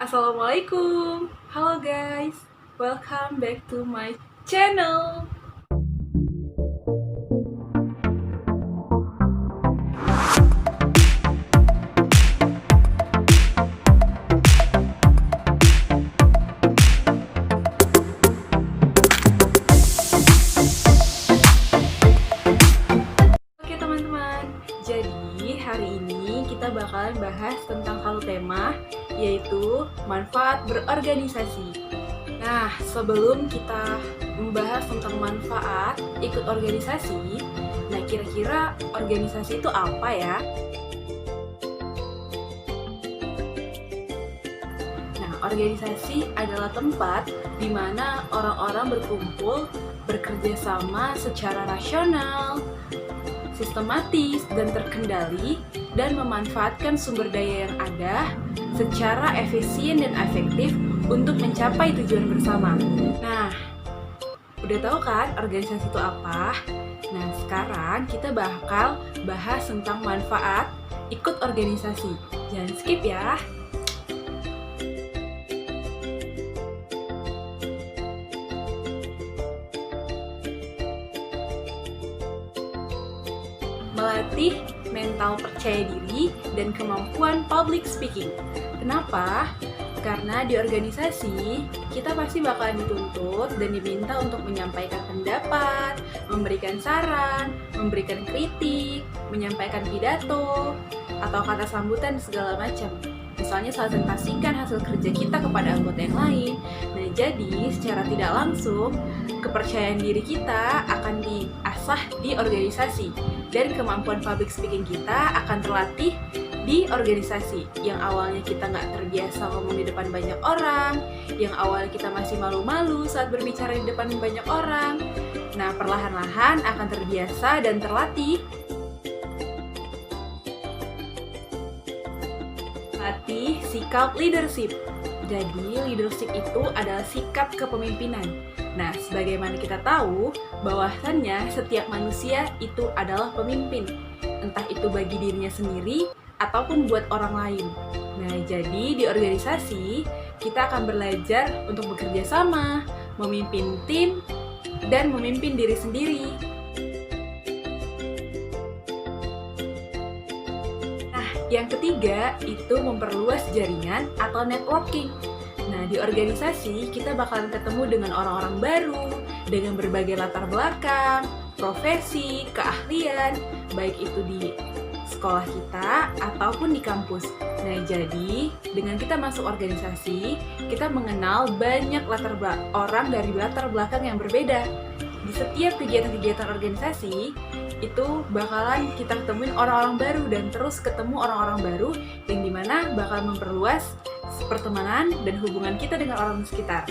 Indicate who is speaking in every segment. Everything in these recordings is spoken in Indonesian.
Speaker 1: Assalamualaikum. Halo guys, welcome back to my channel. Oke teman-teman, jadi hari ini kita bakalan bahas tentang satu tema, yaitu manfaat berorganisasi. Nah, sebelum kita membahas tentang manfaat ikut organisasi, nah kira-kira organisasi itu apa ya? Nah, organisasi adalah tempat di mana orang-orang berkumpul, bekerja sama secara rasional, sistematis, dan terkendali, dan memanfaatkan sumber daya yang ada secara efisien dan efektif untuk mencapai tujuan bersama. Nah, udah tahu kan organisasi itu apa? Nah, sekarang kita bakal bahas tentang manfaat ikut organisasi. Jangan skip ya. Melatih mental percaya diri dan kemampuan public speaking. Kenapa? Karena di organisasi, kita pasti bakalan dituntut dan diminta untuk menyampaikan pendapat, memberikan saran, memberikan kritik, menyampaikan pidato, atau kata sambutan segala macam. Misalnya saling presentasikan hasil kerja kita kepada anggota yang lain. Nah, jadi secara tidak langsung, kepercayaan diri kita akan diasah di organisasi, dan kemampuan public speaking kita akan terlatih di organisasi. Yang awalnya kita nggak terbiasa ngomong di depan banyak orang, yang awalnya kita masih malu-malu saat berbicara di depan banyak orang, nah perlahan-lahan akan terbiasa dan terlatih. Latih sikap leadership. Jadi leadership itu adalah sikap kepemimpinan. Nah, sebagaimana kita tahu, bahwasannya setiap manusia itu adalah pemimpin, entah itu bagi dirinya sendiri ataupun buat orang lain. Nah, jadi di organisasi kita akan belajar untuk bekerja sama, memimpin tim, dan memimpin diri sendiri. Nah, yang ketiga itu memperluas jaringan atau networking. Nah, di organisasi kita bakalan ketemu dengan orang-orang baru, dengan berbagai latar belakang, profesi, keahlian, baik itu di sekolah kita ataupun di kampus. Nah, jadi dengan kita masuk organisasi, kita mengenal banyak orang dari latar belakang yang berbeda. Di setiap kegiatan-kegiatan organisasi, itu bakalan kita ketemuin orang-orang baru dan terus ketemu orang-orang baru yang dimana bakal memperluas pertemanan dan hubungan kita dengan orang sekitar.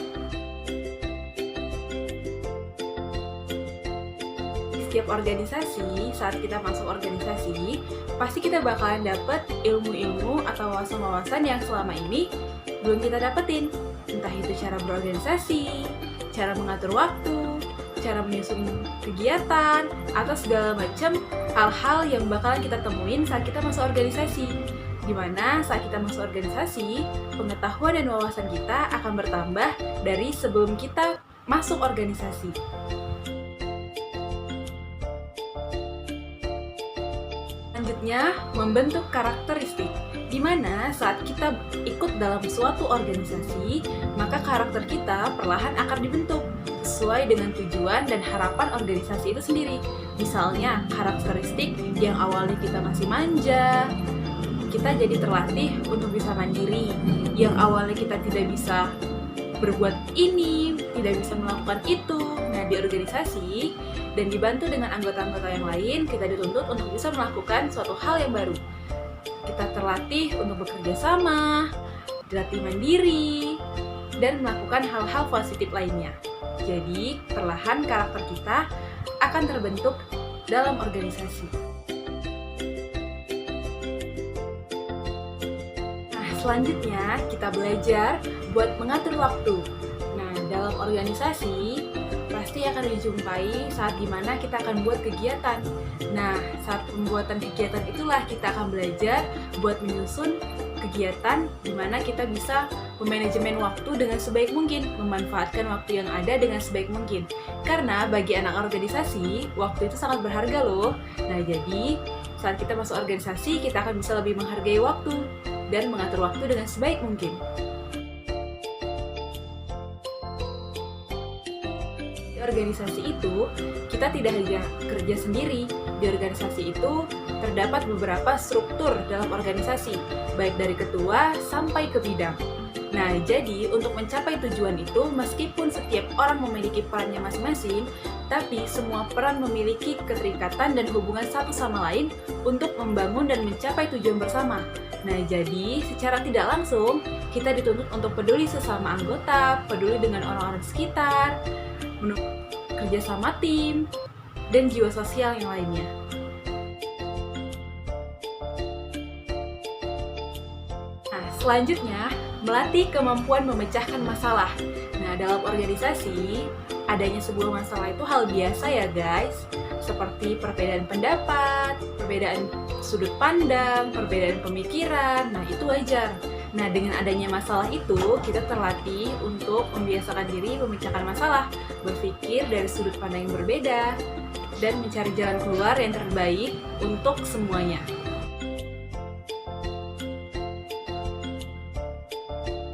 Speaker 1: Setiap organisasi, saat kita masuk organisasi, pasti kita bakalan dapet ilmu-ilmu atau wawasan-wawasan yang selama ini belum kita dapetin. Entah itu cara berorganisasi, cara mengatur waktu, cara menyusun kegiatan, atau segala macam hal-hal yang bakalan kita temuin saat kita masuk organisasi. Dimana saat kita masuk organisasi, pengetahuan dan wawasan kita akan bertambah dari sebelum kita masuk organisasi. Selanjutnya, membentuk karakteristik, di mana saat kita ikut dalam suatu organisasi, maka karakter kita perlahan akan dibentuk sesuai dengan tujuan dan harapan organisasi itu sendiri. Misalnya, karakteristik yang awalnya kita masih manja, kita jadi terlatih untuk bisa mandiri. Yang awalnya kita tidak bisa berbuat ini, tidak bisa melakukan itu. Nah, di organisasi dan dibantu dengan anggota-anggota yang lain, kita dituntut untuk bisa melakukan suatu hal yang baru. Kita terlatih untuk bekerja sama, dilatih mandiri, dan melakukan hal-hal positif lainnya. Jadi, perlahan karakter kita akan terbentuk dalam organisasi. Nah, selanjutnya kita belajar buat mengatur waktu. Nah, dalam organisasi pasti akan dijumpai saat dimana kita akan buat kegiatan. Nah, saat pembuatan kegiatan itulah kita akan belajar buat menyusun kegiatan di mana kita bisa memanajemen waktu dengan sebaik mungkin, memanfaatkan waktu yang ada dengan sebaik mungkin. Karena bagi anak organisasi, waktu itu sangat berharga loh. Nah, jadi saat kita masuk organisasi, kita akan bisa lebih menghargai waktu dan mengatur waktu dengan sebaik mungkin. Di organisasi itu, kita tidak hanya kerja sendiri. Di organisasi itu, terdapat beberapa struktur dalam organisasi, baik dari ketua sampai ke bidang. Nah, jadi untuk mencapai tujuan itu, meskipun setiap orang memiliki perannya masing-masing, tapi semua peran memiliki keterikatan dan hubungan satu sama lain untuk membangun dan mencapai tujuan bersama. Nah, jadi secara tidak langsung, kita dituntut untuk peduli sesama anggota, peduli dengan orang-orang sekitar, kerja sama tim, dan jiwa sosial yang lainnya. Nah, selanjutnya, melatih kemampuan memecahkan masalah. Nah, dalam organisasi, adanya sebuah masalah itu hal biasa ya guys, seperti perbedaan pendapat, perbedaan sudut pandang, perbedaan pemikiran, nah itu wajar. Nah, dengan adanya masalah itu, kita terlatih untuk membiasakan diri memecahkan masalah, berpikir dari sudut pandang yang berbeda, dan mencari jalan keluar yang terbaik untuk semuanya.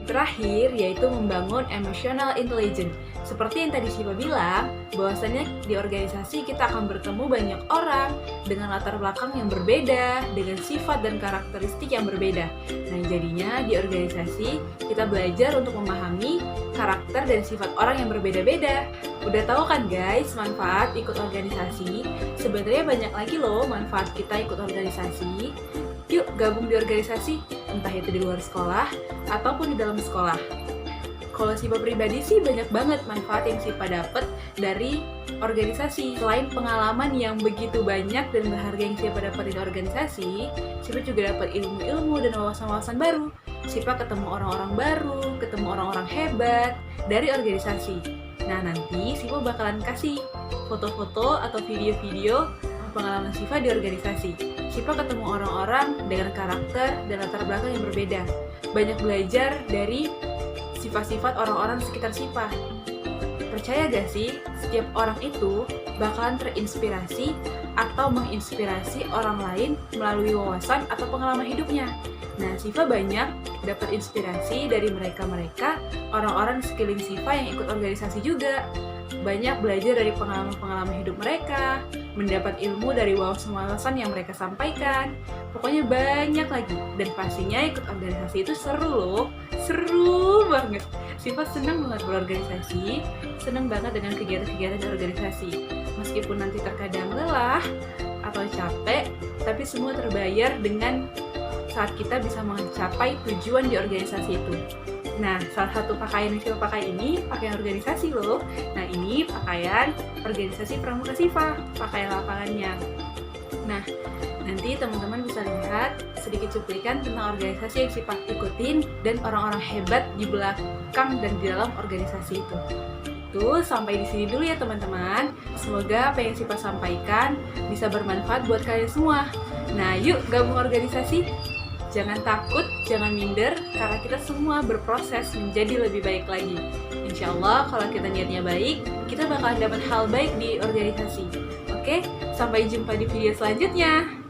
Speaker 1: Terakhir, yaitu membangun emotional intelligence. Seperti yang tadi Syifa bilang, bahwasannya di organisasi kita akan bertemu banyak orang dengan latar belakang yang berbeda, dengan sifat dan karakteristik yang berbeda. Nah, jadinya di organisasi kita belajar untuk memahami karakter dan sifat orang yang berbeda-beda. Udah tahu kan guys, manfaat ikut organisasi? Sebenarnya banyak lagi loh manfaat kita ikut organisasi. Yuk gabung di organisasi, entah itu di luar sekolah ataupun di dalam sekolah. Kalau Syifa pribadi sih banyak banget manfaat yang Syifa dapat dari organisasi. Selain pengalaman yang begitu banyak dan berharga yang Syifa dapat di organisasi, Syifa juga dapat ilmu-ilmu dan wawasan-wawasan baru. Syifa ketemu orang-orang baru, ketemu orang-orang hebat dari organisasi. Nah, nanti Syifa bakalan kasih foto-foto atau video-video pengalaman Syifa di organisasi. Syifa ketemu orang-orang dengan karakter dan latar belakang yang berbeda. Banyak belajar dari sifat-sifat orang-orang di sekitar Syifa. Percaya gak sih, setiap orang itu bakalan terinspirasi atau menginspirasi orang lain melalui wawasan atau pengalaman hidupnya. Nah, Syifa banyak dapat inspirasi dari mereka-mereka, orang-orang di sekeliling Syifa yang ikut organisasi juga. Banyak belajar dari pengalaman-pengalaman hidup mereka, mendapat ilmu dari wawasan-wawasan yang mereka sampaikan. Pokoknya banyak lagi, dan pastinya ikut organisasi itu seru loh, seru banget. Syifa senang banget berorganisasi, senang banget dengan kegiatan-kegiatan di organisasi. Meskipun nanti terkadang lelah atau capek, tapi semua terbayar dengan saat kita bisa mencapai tujuan di organisasi itu. Nah, salah satu pakaian yang Syifa pakai ini, pakaian organisasi loh. Nah, ini pakaian organisasi Pramuka Syifa, pakaian lapangannya. Nah, nanti teman-teman bisa lihat sedikit cuplikan tentang organisasi yang Syifa ikutin dan orang-orang hebat di belakang dan di dalam organisasi itu. Tuh, sampai di sini dulu ya teman-teman. Semoga apa yang Syifa sampaikan bisa bermanfaat buat kalian semua. Nah, yuk gabung organisasi. Jangan takut, jangan minder, karena kita semua berproses menjadi lebih baik lagi. Insya Allah, kalau kita niatnya baik, kita bakalan dapat hal baik di organisasi. Oke, sampai jumpa di video selanjutnya.